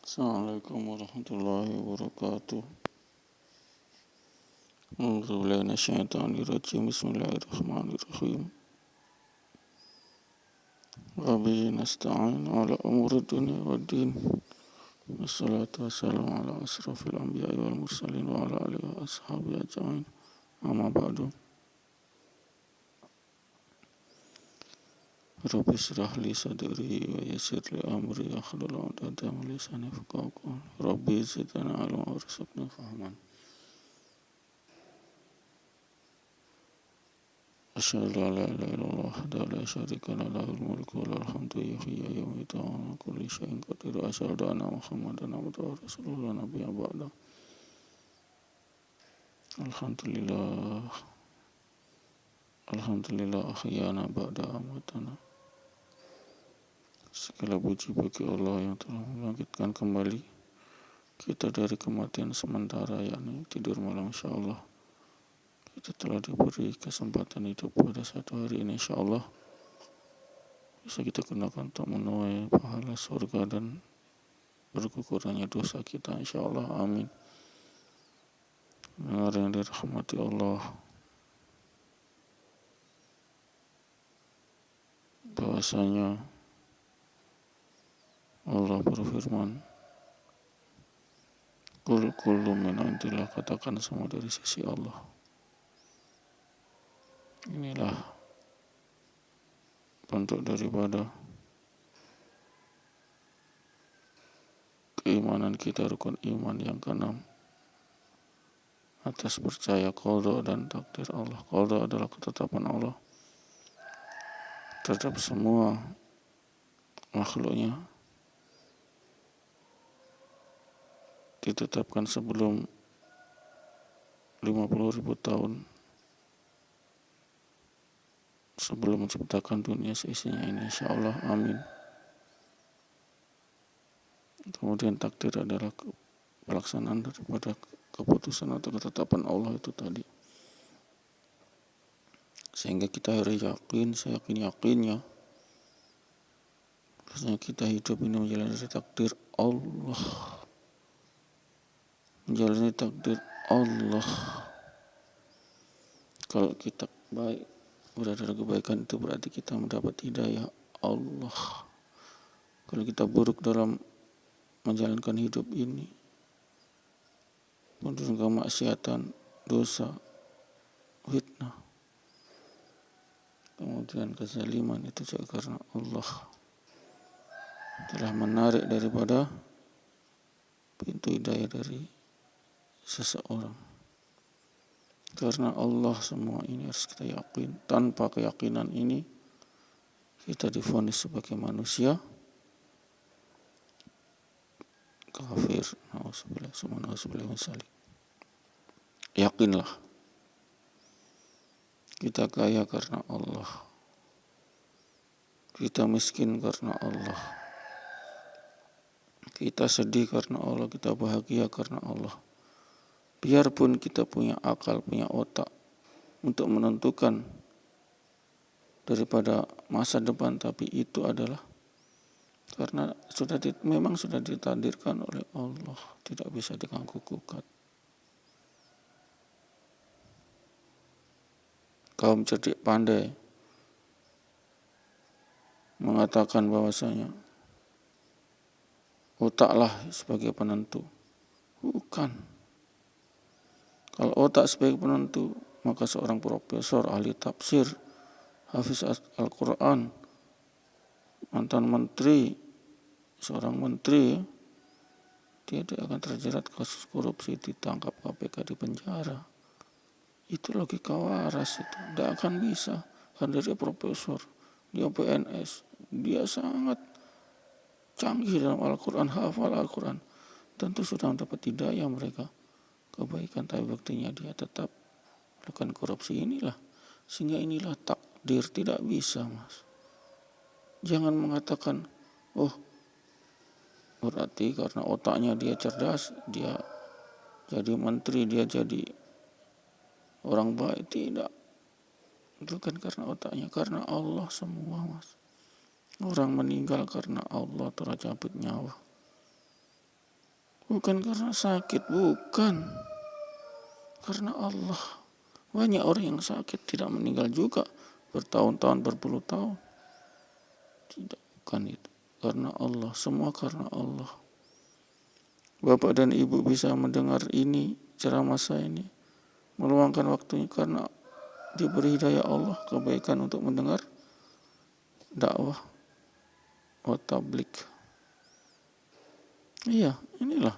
Assalamualaikum warahmatullahi wabarakatuh. A'udzubillahi minasyaitonirrajim. Bismillahirrahmanirrahim. Wa bihi nasta'in ala umuri dunya waddin. Wassalatu wassalamu ala asrafil anbiya'i wal mursalin wa ala alihi wa ashabihi ajma'in. Amma ba'du. Rabbi shrah li sadri wa yassir li amri wahlul 'uqdatam min lisani yafqahu qawli. Rabbi zidna ilman warzuqna fahman. Asyhadu an la ilaha illallah wahdahu la syarika lahu lahul mulku wa lahul hamdu yuhyi wa yumiitu wa ala kulli syai'in qadir. Asyhadu anna Muhammadan abduhu wa rasuluhu la nabiyya ba'dahu. Alhamdulillah ahyana ba'da amatana. Segala puji bagi Allah yang telah membangkitkan kembali kita dari kematian sementara, yakni tidur malam. Insyaallah kita telah diberi kesempatan hidup pada satu hari ini. Insyaallah bisa kita gunakan untuk menuai pahala surga dan bergugurnya dosa kita. Insyaallah, amin. Dengar yang dirahmati Allah, bahwasanya Allah berfirman, kullu min indillah, katakan semua dari sisi Allah. Inilah bentuk daripada keimanan kita, rukun iman yang keenam, atas percaya qada dan takdir Allah. Qada adalah ketetapan Allah terhadap semua makhluknya, ditetapkan sebelum 50.000 tahun sebelum menciptakan dunia seisinya ini. Insyaallah, amin. Kemudian takdir adalah pelaksanaan daripada keputusan atau ketetapan Allah itu tadi, sehingga kita harus yakin, yakinnya bahwasanya kita hidup ini menjalani takdir Allah, menjalani takdir Allah. Kalau kita baik, berada dalam kebaikan, itu berarti kita mendapat hidayah Allah. Kalau kita buruk dalam menjalankan hidup ini, penuh kemaksiatan, dosa, fitnah, kemudian kezaliman, itu juga karena Allah telah menarik daripada pintu hidayah dari seseorang. Karena Allah semua ini harus kita yakin. Tanpa keyakinan ini kita divonis sebagai manusia kafir. Na'udzubillah. Yakinlah, kita kaya karena Allah, kita miskin karena Allah, kita sedih karena Allah, kita bahagia karena Allah. Biarpun kita punya akal, punya otak untuk menentukan daripada masa depan, tapi itu adalah karena memang sudah ditakdirkan oleh Allah, tidak bisa diganggu-gugat. Kaum cerdik pandai mengatakan bahwasanya otaklah sebagai penentu. Bukan. Kalau otak sebagai penentu, maka seorang profesor, ahli tafsir, hafiz Al-Quran, mantan menteri, seorang menteri, dia akan terjerat kasus korupsi, ditangkap KPK, di penjara. Itu logika waras, itu tidak akan bisa. Kan dia profesor, dia PNS, dia sangat canggih dalam Al-Quran, hafal Al-Quran, tentu sudah mendapat hidayah mereka kebaikan, tapi buktinya dia tetap melakukan korupsi. Inilah, sehingga inilah takdir. Tidak bisa, mas. Jangan mengatakan, oh berarti karena otaknya dia cerdas, dia jadi menteri, dia jadi orang baik. Tidak, itu kan karena otaknya. Karena Allah semua, mas. Orang meninggal karena Allah telah cabut nyawa. Bukan karena sakit, bukan. Karena Allah. Banyak orang yang sakit tidak meninggal juga bertahun-tahun, berpuluh tahun. Tidak, bukan itu. Karena Allah, semua karena Allah. Bapak dan Ibu bisa mendengar ini, ceramah saya ini, meluangkan waktunya karena diberi hidayah Allah, kebaikan untuk mendengar dakwah wa tablik. Iya, inilah.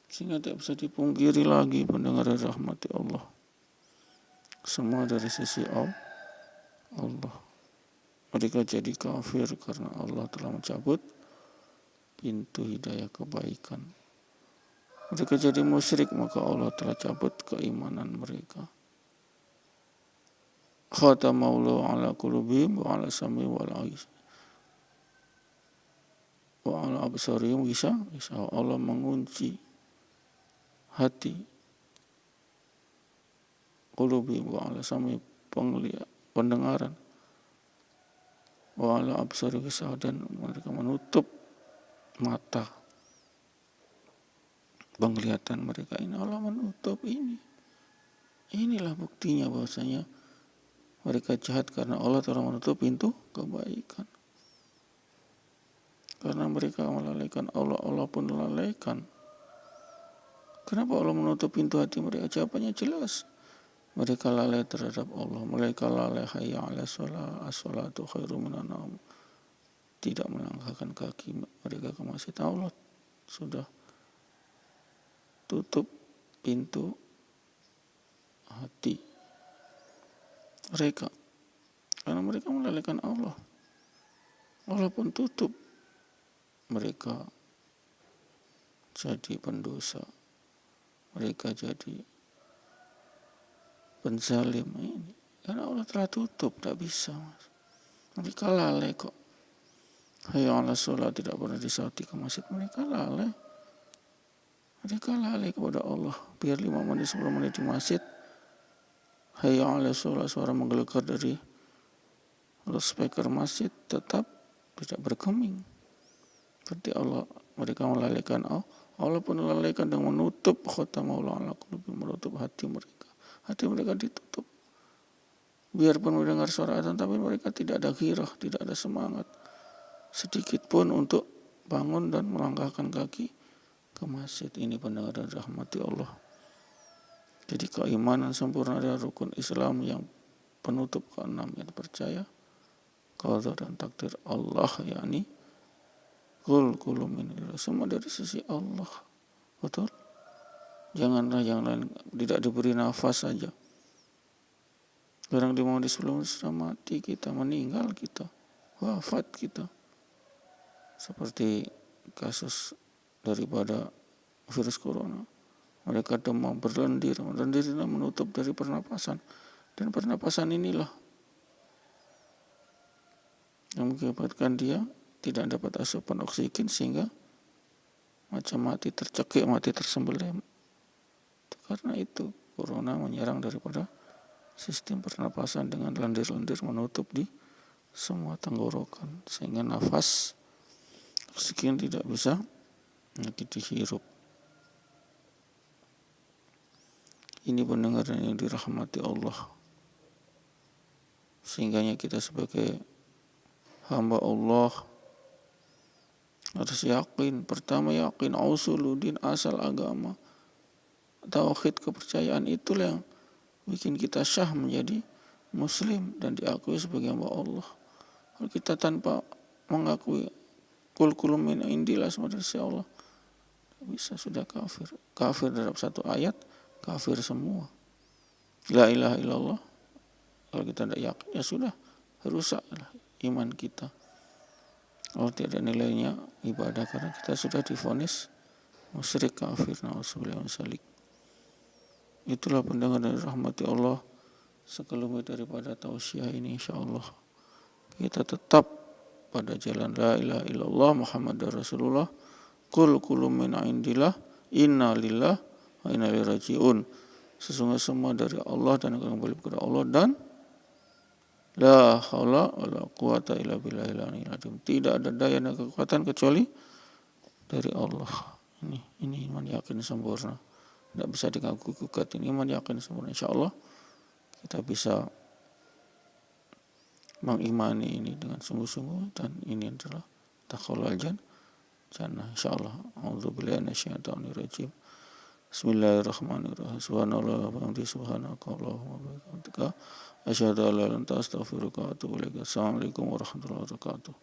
Sehingga tidak bisa dipungkiri lagi pendengar rahmati Allah. Semua dari sisi Allah. Mereka jadi kafir karena Allah telah mencabut pintu hidayah kebaikan. Mereka jadi musyrik maka Allah telah cabut keimanan mereka. Khatamallahu ala qulubihim wa ala sam'ihim wa ala absarihim bisa Allah mengunci hati qulubihim wa ala sam'ihim pendengaran wa ala absarihim dan mereka menutup mata penglihatan mereka. Ini Allah menutup ini. Inilah buktinya bahwasanya mereka jahat karena Allah telah menutup pintu kebaikan. Karena mereka melalaikan Allah, Allah pun melalaikan. Kenapa Allah menutup pintu hati mereka? Jawabannya jelas. Mereka lalai terhadap Allah. Mereka lalai hayya ala sholat, as-sholatu khairum minan naum. Tidak melangkahkan kaki mereka ke masjid. Allah sudah tutup pintu hati mereka. Karena mereka melalaikan Allah. Allah pun tutup. Mereka jadi pendosa. Mereka jadi penzalim ini. Karena Allah telah tutup, tak bisa. Mas. Mereka lalai kok. Hayya ala sholat tidak pernah disauti ke masjid. Mereka lalai. Mereka lalai kepada Allah. Biar 5 menit 10 menit di masjid. Hayya ala sholat, suara menggelegar dari loudspeaker masjid tetap tidak bergeming. Berarti Allah, mereka melalaikan Allah pun melalaikan dan menutup khatamallahu ala qulubihim, menutup hati mereka. Hati mereka ditutup. Biarpun mendengar suara azan tapi mereka tidak ada ghirah, tidak ada semangat sedikit pun untuk bangun dan melangkahkan kaki ke masjid. Ini pendengar dan rahmati Allah. Jadi keimanan sempurna adalah rukun Islam yang penutup ke-6, yang percaya qada dan takdir Allah, yakni kullu minillah, semua dari sisi Allah. Betul? Janganlah yang lain tidak diberi nafas saja. Barang di mau di sebelum sudah mati kita, meninggal kita, wafat kita. Seperti kasus daripada virus corona. Mereka demam, berlendir dan menutup dari pernapasan. Dan pernapasan inilah yang mengakibatkan dia tidak dapat asupan oksigen sehingga macam mati tercekik, mati tersembelih. Karena itu corona menyerang daripada sistem pernapasan dengan lendir-lendir menutup di semua tenggorokan sehingga nafas oksigen tidak bisa lagi dihirup. Ini pendengar yang dirahmati Allah. Sehingganya kita sebagai hamba Allah harus yakin. Pertama yakin usuluddin, asal agama. Tauhid, kepercayaan, itulah yang bikin kita syah menjadi muslim dan diakui sebagai hamba Allah. Kalau kita tanpa mengakui kullu min indillah, semua dari Allah, bisa sudah kafir. Kafir dalam satu ayat, kafir semua. La ilaha illallah. Kalau kita tidak yakin, ya sudah, rusaklah iman kita. Kalau tidak ada nilainya ibadah karena kita sudah divonis musyrik, kafir, na'udzubillah min dzalik. Itulah pendengar dari rahmati Allah, sekelumit daripada tausiah ini, insyaallah kita tetap pada jalan la ilaha illallah Muhammadur Rasulullah, qul kullu min indillah, inna lillah wa inna ilaihi rajiun. Sesungguhnya semua dari Allah dan akan kembali kepada Allah, dan la haula wala quwata illa billahil aliyyil azim. Tidak ada daya dan kekuatan kecuali dari Allah. Ini iman yakin sempurna, tidak bisa diganggu gugat. Ini iman yakin sempurna. Insya Allah kita bisa mengimani ini dengan sungguh-sungguh, dan ini adalah taqwal jannah insyaallah. A'udzubillahi minasyaitonirrajim. Bismillahirrahmanirrahim. Subhanallah wa bihamdihi subhanakallahumma wa bihamdika asyhadu an la ilaha illa anta astaghfiruka wa atubu ilaik. Assalamualaikum warahmatullahi wabarakatuh.